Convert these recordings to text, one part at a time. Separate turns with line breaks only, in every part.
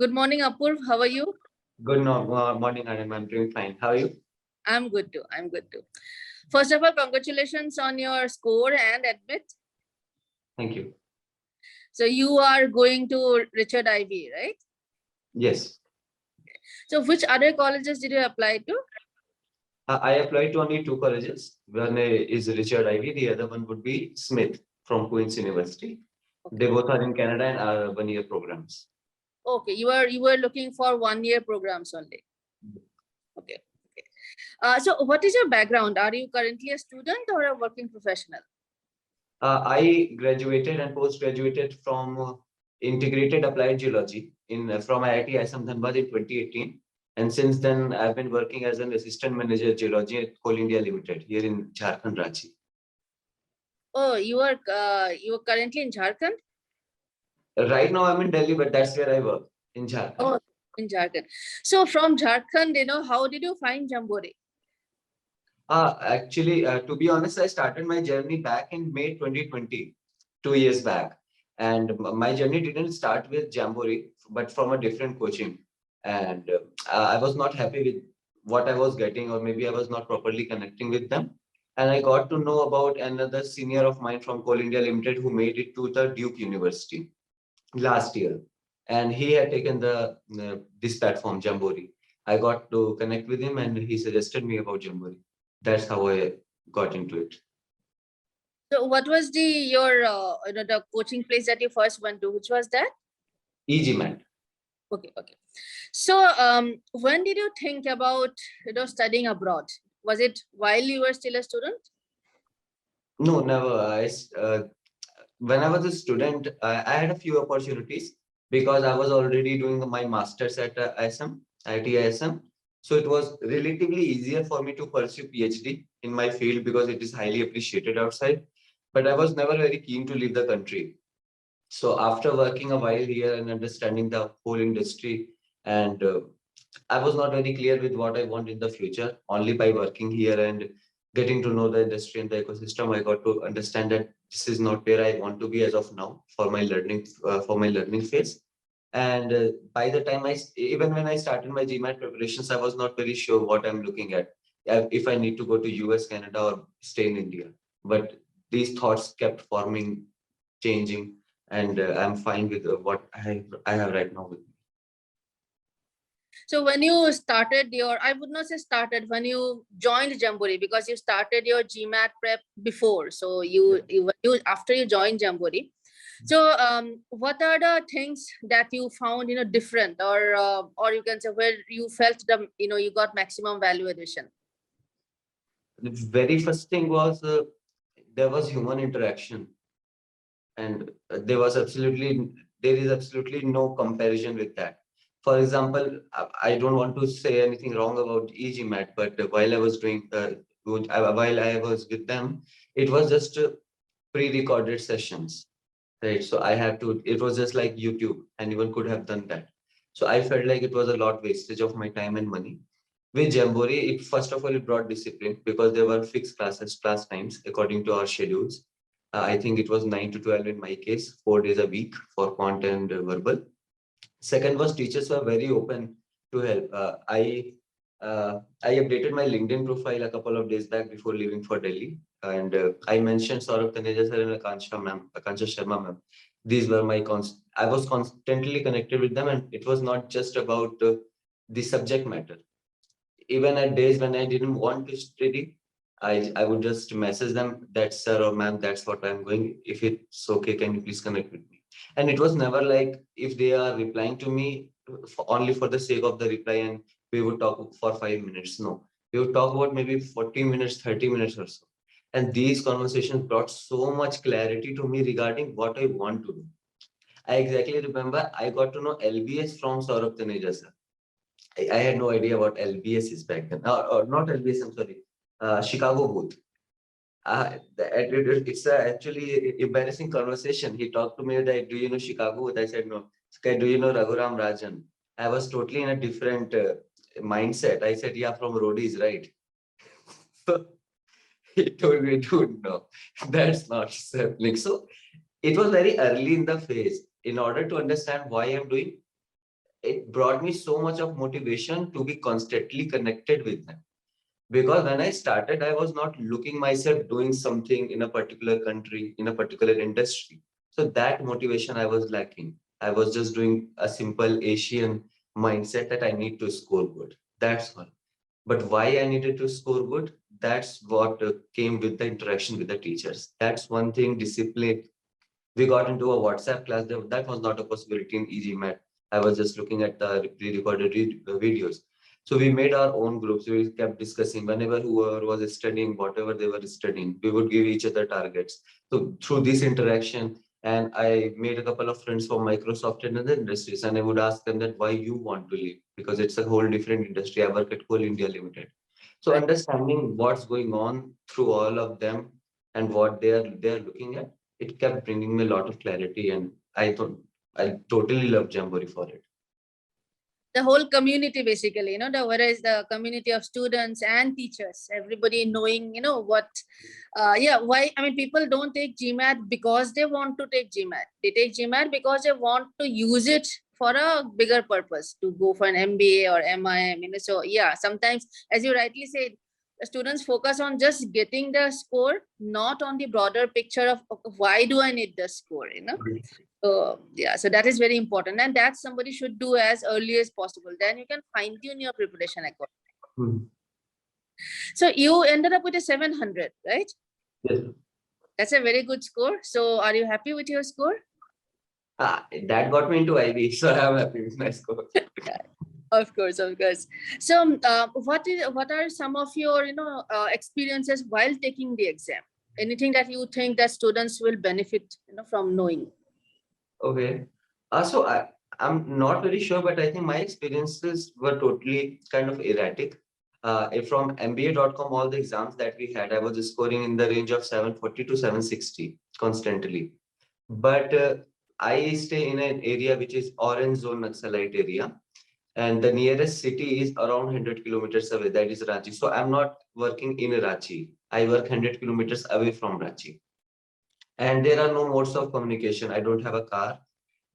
Good morning, Apourv. How are you?
Good morning, Adam. I'm doing fine. How are you?
I'm good too. I'm good too. First of all, congratulations on your score and admit.
Thank you.
So you are going to Richard Ivey, right?
Yes.
So which other colleges did you apply to?
I applied to only two colleges. One is Richard Ivey. The other one would be Smith from Queen's University.
Okay.
They both are in Canada and are 1-year programs.
Okay, you were looking for 1-year programs only. Okay. So what is your background? Are you currently a student or a working professional?
I graduated and post-graduated from Integrated Applied Geology from IIT ISM Dhanbad in 2018. And since then, I've been working as an assistant manager geology at Coal India Limited here in Jharkhand, Ranchi.
Oh, you are currently in Jharkhand?
Right now, I'm in Delhi, but that's where I work, in Jharkhand.
Oh, in Jharkhand. So from Jharkhand, how did you find Jamboree?
Actually, to be honest, I started my journey back in May 2020, 2 years back. And my journey didn't start with Jamboree, but from a different coaching. And I was not happy with what I was getting, or maybe I was not properly connecting with them. And I got to know about another senior of mine from Coal India Limited who made it to the Duke University last year. And he had taken this platform, Jamboree. I got to connect with him and he suggested me about Jamboree. That's how I got into it.
So what was the coaching place that you first went to? Which was that?
eGMAT.
Okay. So when did you think about studying abroad? Was it while you were still a student?
No, never. When I was a student, I had a few opportunities because I was already doing my master's at IIT ISM. So it was relatively easier for me to pursue PhD in my field because it is highly appreciated outside. But I was never very keen to leave the country. So after working a while here and understanding the whole industry, and I was not very clear with what I want in the future. Only by working here and getting to know the industry and the ecosystem, I got to understand that this is not where I want to be as of now for my learning phase. And by the time even when I started my GMAT preparations, I was not very sure what I'm looking at, if I need to go to US, Canada, or stay in India. But these thoughts kept forming, changing, and I'm fine with what I have right now with me.
So when you started I would not say started, when you joined Jamboree, because you started your GMAT prep before. So you after you joined Jamboree. So what are the things that you found different, or you can say where you felt you got maximum value addition?
The very first thing was there was human interaction, and there is absolutely no comparison with that. For example, I don't want to say anything wrong about eGMAT, but while I was with them, it was just pre-recorded sessions, right? So it was just like YouTube, anyone could have done that. So I felt like it was a lot wastage of my time and money. With Jamboree, first of all, it brought discipline because there were fixed class times according to our schedules. I think it was 9 to 12 in my case, 4 days a week for quant and verbal. Second was teachers were very open to help. I updated my LinkedIn profile a couple of days back before leaving for Delhi. And I mentioned Saurabh Taneja sir and Akansha Sharma ma'am. These were I was constantly connected with them, and it was not just about the subject matter. Even at days when I didn't want to study, I would just message them that, sir or ma'am, that's what I'm going. If it's okay, can you please connect with me? And it was never like if they are replying to me only for the sake of the reply and we would talk for 5 minutes. No, we would talk about maybe 40 minutes, 30 minutes or so. And these conversations brought so much clarity to me regarding what I want to do. I exactly remember I got to know LBS from Saurabh Taneja sir. I had no idea what LBS is back then. Or not LBS, I'm sorry. Chicago booth. It's actually embarrassing conversation. He talked to me that, do you know Chicago booth? I said, no. Okay, do you know Raghuram Rajan? I was totally in a different mindset. I said, yeah, from roadies, right? So he told me, dude, no, that's not happening. So it was very early in the phase. In order to understand why I'm doing, it brought me so much of motivation to be constantly connected with them. Because when I started, I was not looking myself doing something in a particular country, in a particular industry. So that motivation I was lacking. I was just doing a simple Asian mindset that I need to score good. That's all. But why I needed to score good, that's what came with the interaction with the teachers. That's one thing, discipline. We got into a WhatsApp class. That was not a possibility in eGMAT. I was just looking at the pre-recorded videos. So we made our own groups. We kept discussing whenever whoever was studying, whatever they were studying, we would give each other targets. So through this interaction, and I made a couple of friends from Microsoft and other industries, and I would ask them that why you want to leave, because it's a whole different industry. I work at Coal India Limited. So
Right.
understanding what's going on through all of them and what they're looking at, it kept bringing me a lot of clarity, and I thought I totally love Jamboree for it.
The whole community, basically, whereas the community of students and teachers, everybody knowing, what, why, I mean, people don't take GMAT because they want to take GMAT. They take GMAT because they want to use it for a bigger purpose, to go for an MBA or MIM, so yeah, sometimes, as you rightly said, the students focus on just getting the score, not on the broader picture of why do I need the score, So yeah, so that is very important, and that somebody should do as early as possible. Then you can fine tune your preparation accordingly. So you ended up with a 700, right?
Yes.
That's a very good score. So are you happy with your score?
That got me into IB, so I'm happy with my score.
Of course, of course. So what are some of your experiences while taking the exam? Anything that you think that students will benefit from knowing?
Okay. So I'm not very sure, but I think my experiences were totally kind of erratic. From MBA.com, all the exams that we had, I was scoring in the range of 740 to 760 constantly. But I stay in an area which is Orange Zone Naxalite area, and the nearest city is around 100 kilometers away. That is Ranchi. So I'm not working in Ranchi. I work 100 kilometers away from Ranchi. And there are no modes of communication. I don't have a car.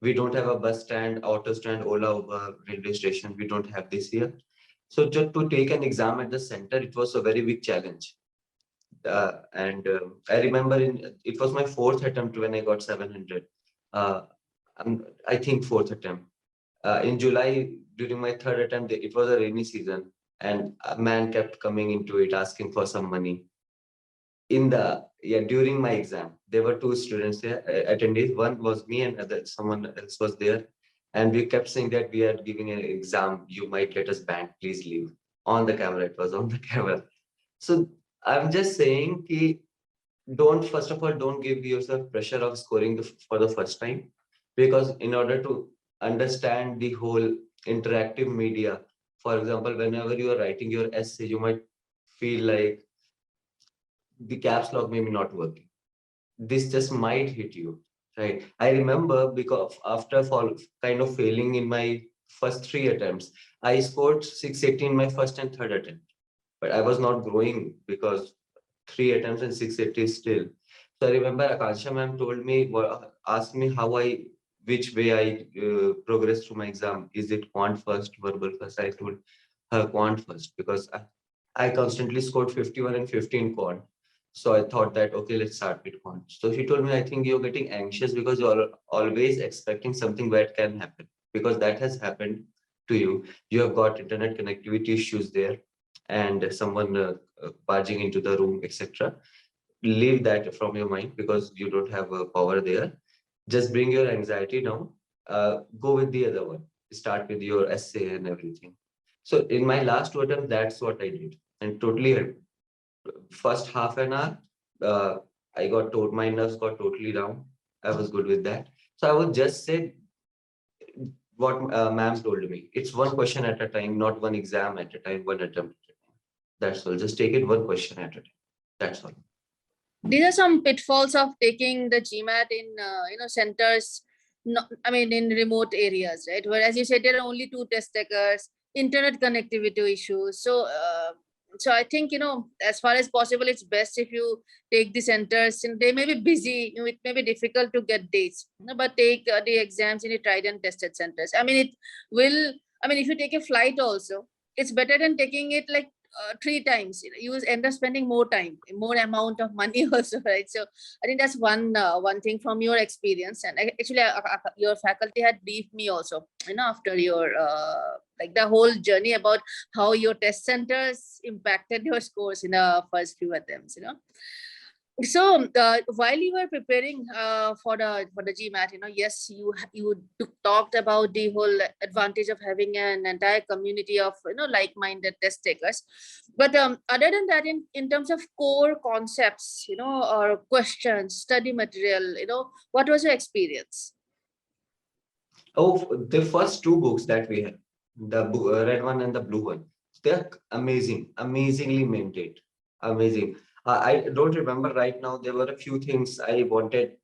We don't have a bus stand, auto stand, Ola, Uber, railway station. We don't have this here. So just to take an exam at the center, it was a very big challenge. I remember it was my fourth attempt when I got 700. I think fourth attempt. In July, during my third attempt, it was a rainy season, and a man kept coming into it asking for some money. During my exam, there were two students there, attendees. One was me, and someone else was there, and we kept saying that we are giving an exam. You might get us banned. Please leave. On the camera, it was on the camera. So I'm just saying, first of all, don't give yourself pressure of scoring for the first time, because in order to understand the whole interactive media, for example, whenever you are writing your essay, you might feel like the caps lock may be not working. This just might hit you, right? I remember, because after kind of failing in my first three attempts, I scored 680 in my first and third attempt, but I was not growing because three attempts and 680 still. So I remember Akansha ma'am told me, asked me which way I progressed through my exam. Is it quant first, verbal first? I told her quant first, because I constantly scored 51 and 15 quant. So I thought that, okay, let's start with quant. So she told me, I think you're getting anxious because you're always expecting something bad can happen, because that has happened to you. You have got internet connectivity issues there, and someone barging into the room, etc. Leave that from your mind, because you don't have power there. Just bring your anxiety down. Go with the other one. Start with your essay and everything. So in my last two attempts, that's what I did, and totally helped. First half an hour, I got told, my nerves got totally down. I was good with that. So I would just say what ma'am told me. It's one question at a time, not one exam at a time, one attempt at a time. That's all. Just take it one question at a time. That's all.
These are some pitfalls of taking the GMAT in centers. In remote areas, right? Where, as you said, there are only two test takers, internet connectivity issues. So So I think, as far as possible, it's best if you take the centers, and they may be busy, it may be difficult to get dates, but take the exams in the tried and tested centers. I mean, if you take a flight also, it's better than taking it like 3 times. You end up spending more time, more amount of money also, right? So I think that's one thing from your experience. And actually, your faculty had briefed me also, after your like the whole journey about how your test centers impacted your scores in the first few attempts. So while you were preparing for the GMAT, yes, you talked about the whole advantage of having an entire community of like-minded test takers. But other than that, in terms of core concepts, or questions, study material, what was your experience?
Oh, the first two books that we have, the red one and the blue one, they're amazing, amazingly maintained, amazing. I don't remember right now. There were a few things I wanted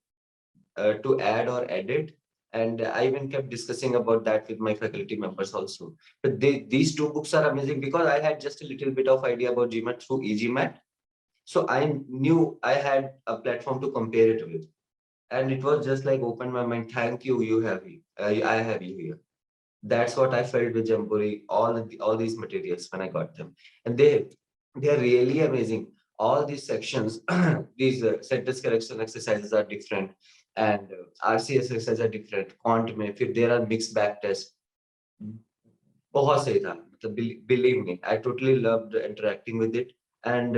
to add or edit, and I even kept discussing about that with my faculty members also. But these two books are amazing because I had just a little bit of idea about GMAT through eGMAT, so I knew I had a platform to compare it with, and it was just like open my mind. Thank you, you have me. I have you here. That's what I felt with Jamboree. All these materials when I got them, and they are really amazing. All these sections, these sentence correction exercises are different, and RCS exercises are different. Quant में फिर there are mixed back tests. बहुत सही था. Believe me, I totally loved interacting with it. And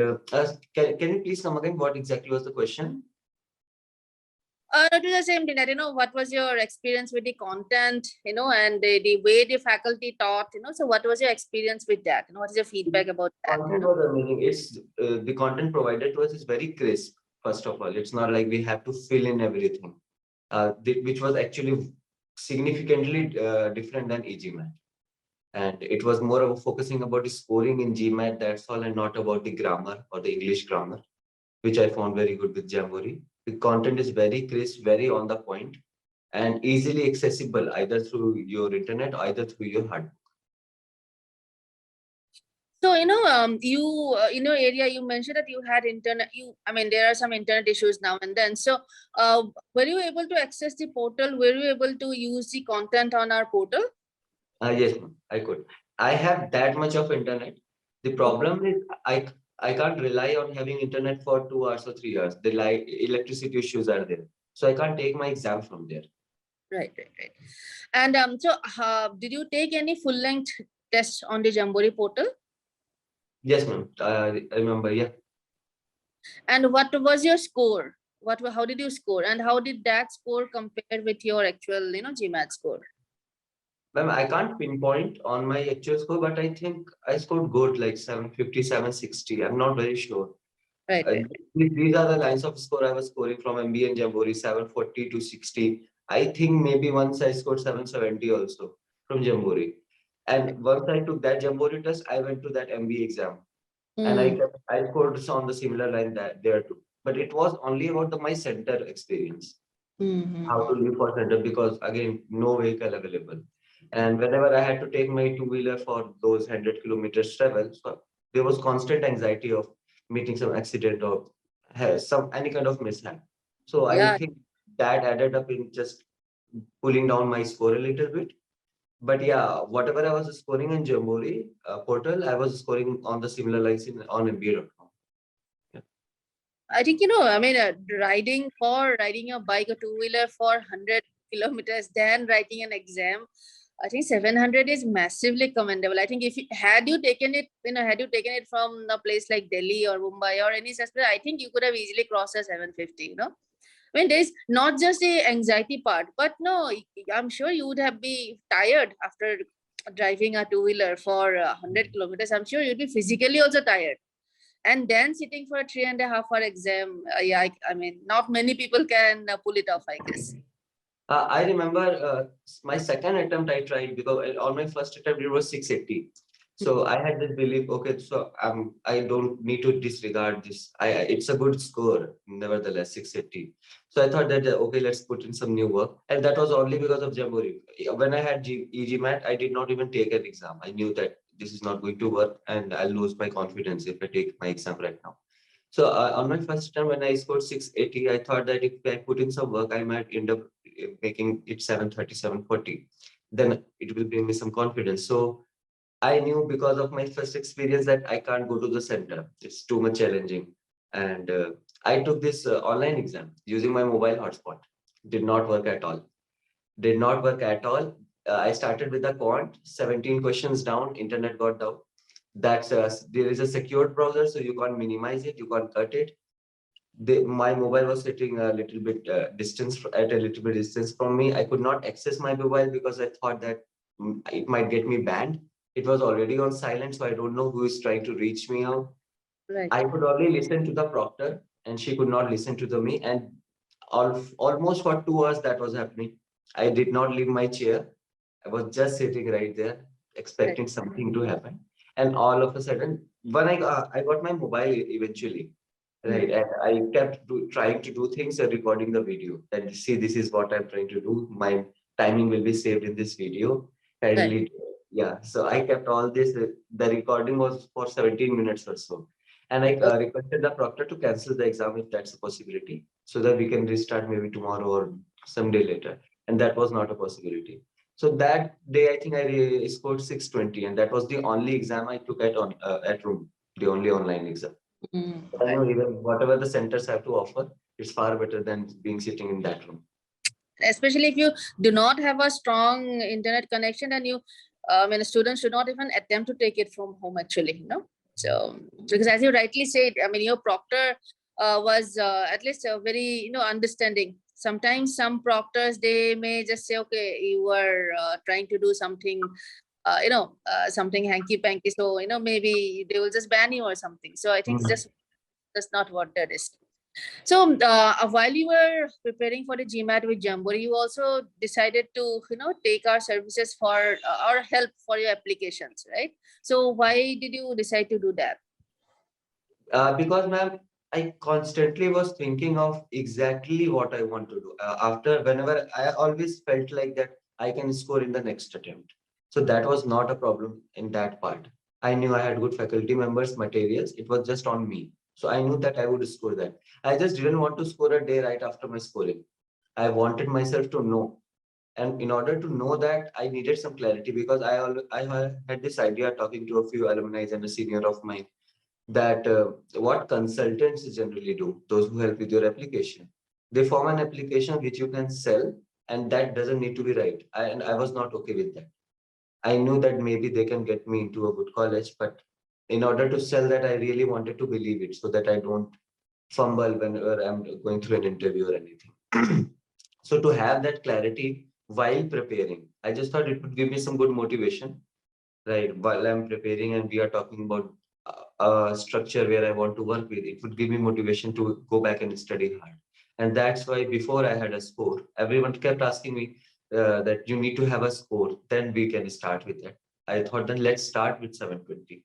can you please come again? What exactly was the question?
To the same thing, that what was your experience with the content, and the way the faculty taught, so what was your experience with that, what is your feedback about that?
Content was amazing. It's the content provided to us is very crisp. First of all, it's not like we have to fill in everything, which was actually significantly different than eGMAT. And it was more of focusing about the scoring in GMAT, that's all, and not about the grammar or the English grammar, which I found very good with Jamboree. The content is very crisp, very on the point, and easily accessible either through your internet or either through your hard.
So, you in your area, you mentioned that you had internet. There are some internet issues now and then. So, were you able to access the portal? Were you able to use the content on our portal?
Yes, I could. I have that much of internet. The problem is I can't rely on having internet for 2 hours or 3 hours. The electricity issues are there, so I can't take my exam from there.
Right. And so, did you take any full-length tests on the Jamboree portal?
Yes, ma'am. I remember. Yeah.
And what was your score? How did you score, and how did that score compare with your actual, GMAT score?
Ma'am, I can't pinpoint on my actual score, but I think I scored good, like 750, 760. I'm not very sure.
Right.
These are the lines of score I was scoring from MBA and Jamboree, 740 to 60. I think maybe once I scored 770 also from Jamboree. And once I took that Jamboree test, I went to that MBA exam. And I scored on the similar line there too. But it was only about my center experience. How to live for center, because again, no vehicle available. And whenever I had to take my two-wheeler for those 100 kilometers travel, so there was constant anxiety of meeting some accident or any kind of mishap. So I think that added up in just pulling down my score a little bit. But yeah, whatever I was scoring in Jamboree portal, I was scoring on the similar lines on MBA.com.
I think, riding a bike or two-wheeler for 100 kilometers, then writing an exam, I think 700 is massively commendable. I think had you taken it from a place like Delhi or Mumbai or any such place, I think you could have easily crossed a 750, there's not just the anxiety part, but no, I'm sure you would have been tired after driving a two-wheeler for 100 kilometers. I'm sure you'd be physically also tired. And then sitting for a 3.5 hour exam, not many people can pull it off, I guess.
I remember my second attempt I tried, because on my first attempt it was 680. So I had this belief, okay, so I don't need to disregard this. It's a good score, nevertheless, 680. So I thought that, okay, let's put in some new work. And that was only because of Jamboree. When I had eGMAT, I did not even take an exam. I knew that this is not going to work and I'll lose my confidence if I take my exam right now. So on my first attempt, when I scored 680, I thought that if I put in some work, I might end up making it 730, 740. Then it will bring me some confidence. So I knew because of my first experience that I can't go to the center. It's too much challenging. And I took this online exam using my mobile hotspot. Did not work at all. Did not work at all. I started with the quant, 17 questions down, internet got down. That's there is a secured browser, so you can't minimize it, you can't cut it. My mobile was sitting a little bit at a little bit distance from me. I could not access my mobile because I thought that it might get me banned. It was already on silent, so I don't know who is trying to reach me out.
Right.
I could only listen to the proctor, and she could not listen to me. And almost for 2 hours that was happening. I did not leave my chair. I was just sitting right there,
Right.
expecting something to happen. And all of a sudden, when I got my mobile eventually, right, and I kept trying to do things, recording the video. And see, this is what I'm trying to do. My timing will be saved in this video.
Right.
Kindly, yeah. So I kept all this. The recording was for 17 minutes or so. And I
Oh,
requested the proctor to cancel the exam if that's a possibility, so that we can restart maybe tomorrow or some day later. And that was not a possibility. So that day, I think I scored 620, and that was the only exam I took at room, the only online exam. I
right.
know even whatever the centers have to offer, it's far better than being sitting in that room.
Especially if you do not have a strong internet connection, and you, I mean, a student should not even attempt to take it from home, actually, you know. So, because as you rightly said, I mean, your proctor was at least very, you know, understanding. Sometimes some proctors, they may just say, okay, you are trying to do something, something hanky panky. So, you know, maybe they will just ban you or something. So I think it's
Mhm.
just that's not what that is. So while you were preparing for the GMAT with Jamboree, you also decided to, you know, take our services for our help for your applications, right? So why did you decide to do that?
Because, ma'am, I constantly was thinking of exactly what I want to do. Whenever I always felt like that I can score in the next attempt. So that was not a problem in that part. I knew I had good faculty members, materials. It was just on me. So I knew that I would score that. I just didn't want to score a day right after my scoring. I wanted myself to know. And in order to know that, I needed some clarity because I had this idea talking to a few alumni and a senior of mine that what consultants generally do, those who help with your application, they form an application which you can sell, and that doesn't need to be right. And I was not okay with that. I knew that maybe they can get me into a good college, but in order to sell that, I really wanted to believe it so that I don't fumble whenever I'm going through an interview or anything. So to have that clarity while preparing, I just thought it would give me some good motivation, right? While I'm preparing and we are talking about a structure where I want to work with, it would give me motivation to go back and study hard. And that's why before I had a score, everyone kept asking me that you need to have a score, then we can start with that. I thought then let's start with 720.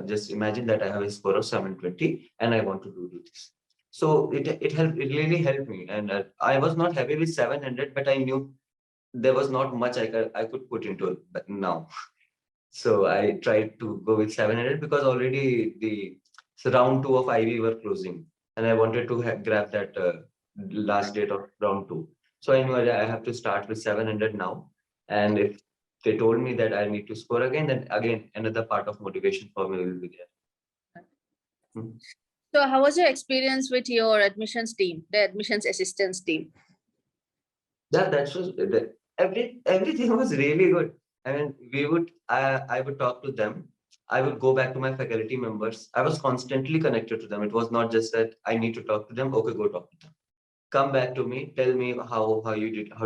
Just imagine that I have a score of 720 and I want to do this. So it really helped me. And I was not happy with 700, but I knew there was not much I could put into it now. So I tried to go with 700 because already the round two of IV were closing, and I wanted to grab that last date of round two. So I knew I have to start with 700 now. And if they told me that I need to score again, then again another part of motivation for me will be there. Hmm.
So how was your experience with your admissions team, the admissions assistance team?
Yeah, everything was really good. I mean, I would talk to them. I would go back to my faculty members. I was constantly connected to them. It was not just that I need to talk to them. Okay, go talk to them. Come back to me. Tell me how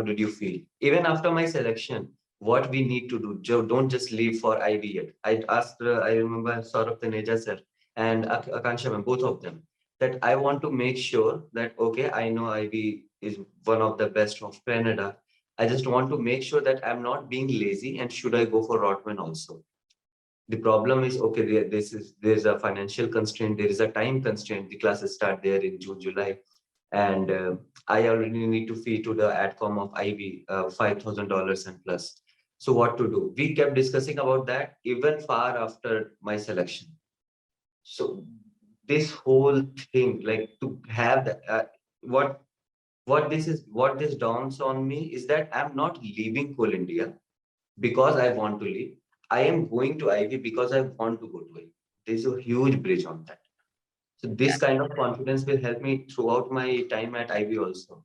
did you feel? Even after my selection, what we need to do. Don't just leave for IB yet. I asked. I remember Saurabh Taneja sir and Akansha ma'am, both of them, that I want to make sure that okay, I know IB is one of the best of Canada. I just want to make sure that I'm not being lazy and should I go for Rotman also. The problem is okay, there's a financial constraint, there is a time constraint. The classes start there in June, July, and I already need to fee to the adcom of IB $5,000 and plus. So what to do? We kept discussing about that even far after my selection. So this whole thing, like to have the, what this dawns on me is that I'm not leaving Coal India because I want to leave. I am going to Ivy because I want to go to Ivy. There's a huge bridge on that. So
Yeah.
this kind of confidence will help me throughout my time at Ivy also.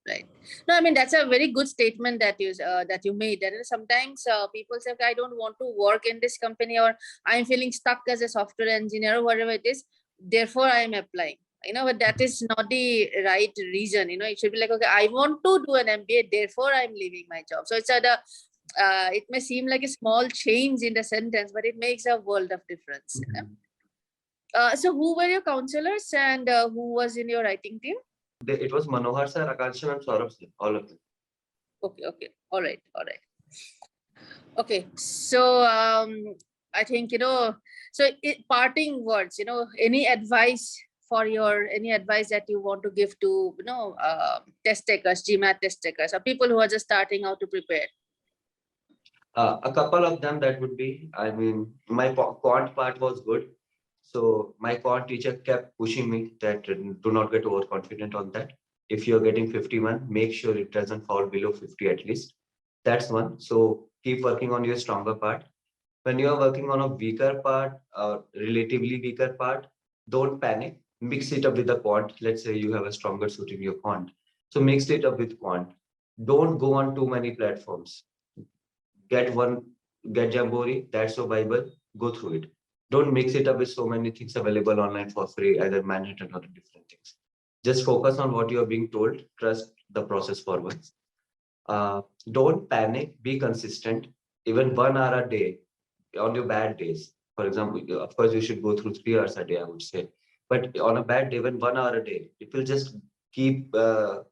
Right. No, I mean, that's a very good statement that you made. That sometimes people say, okay, I don't want to work in this company, or I'm feeling stuck as a software engineer or whatever it is. Therefore, I am applying. But that is not the right reason. It should be like, okay, I want to do an MBA, therefore I'm leaving my job. So it may seem like a small change in the sentence, but it makes a world of difference. So who were your counselors, and who was in your writing team?
It was Manohar sir, Akanshan and Saurabh sir, all of them.
Okay. All right. Okay. So I think, parting words, any advice that you want to give to, test takers, GMAT test takers, or people who are just starting out to prepare?
A couple of them that would be, I mean, my quant part was good. So my quant teacher kept pushing me that do not get overconfident on that. If you're getting 51, make sure it doesn't fall below 50 at least. That's one. So keep working on your stronger part. When you are working on a weaker part, relatively weaker part, don't panic. Mix it up with the quant. Let's say you have a stronger suit in your quant. So mix it up with quant. Don't go on too many platforms. Get Jamboree, that's your Bible, go through it. Don't mix it up with so many things available online for free, either Manhattan or different things. Just focus on what you are being told, trust the process forward. Don't panic, be consistent, even 1 hour a day on your bad days. For example, of course, you should go through 3 hours a day, I would say. But on a bad day, even 1 hour a day, it will just keep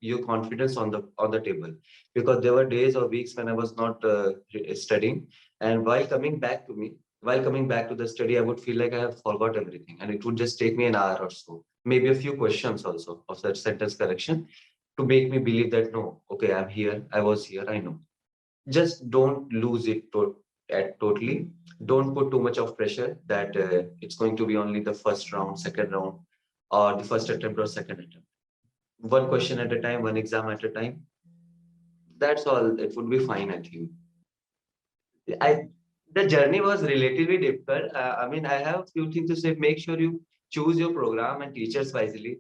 your confidence on the table. Because there were days or weeks when I was not studying, and while coming back to the study, I would feel like I have forgot everything, and it would just take me an hour or so, maybe a few questions also of that sentence correction, to make me believe that no, okay, I'm here, I was here, I know. Just don't lose it totally. Don't put too much of pressure that it's going to be only the first round, second round, or the first attempt or second attempt. One question at a time, one exam at a time. That's all. It would be fine, I think. The journey was relatively difficult. I mean, I have a few things to say. Make sure you choose your program and teachers wisely.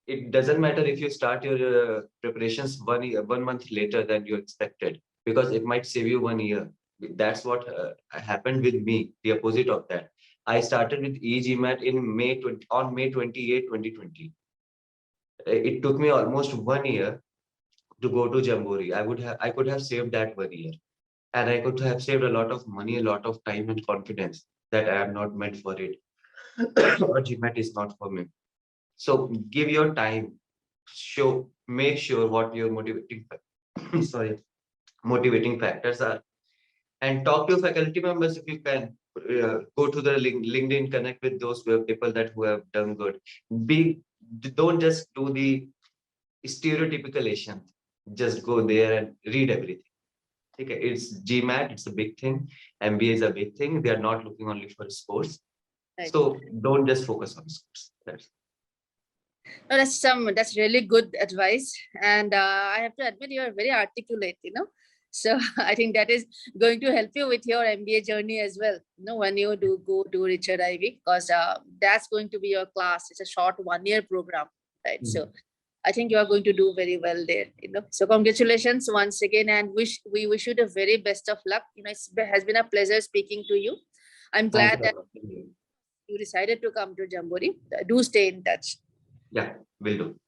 It doesn't matter if you start your preparations 1 month later than you expected, because it might save you 1 year. That's what happened with me. The opposite of that. I started with eGMAT on May 28, 2020. It took me almost 1 year to go to Jamboree. I could have saved that 1 year. And I could have saved a lot of money, a lot of time and confidence that I am not meant for it. Or GMAT is not for me. So give your time. Make sure what your sorry, motivating factors are, and talk to faculty members if you can. Go to the LinkedIn, connect with those people who have done good. Be don't just do the stereotypical Asian. Just go there and read everything. Okay, it's GMAT, it's a big thing. MBA is a big thing. They are not looking only for sports.
Right.
So don't just focus on sports.
No, that's really good advice, and I have to admit you are very articulate. So I think that is going to help you with your MBA journey as well. When you do go to Richard Ivey, because that's going to be your class. It's a short 1-year program, right? So I think you are going to do very well there. So congratulations once again, and we wish you the very best of luck. It has been a pleasure speaking to you. I'm glad that you decided to come to Jamboree. Do stay in touch.
Yeah, will do.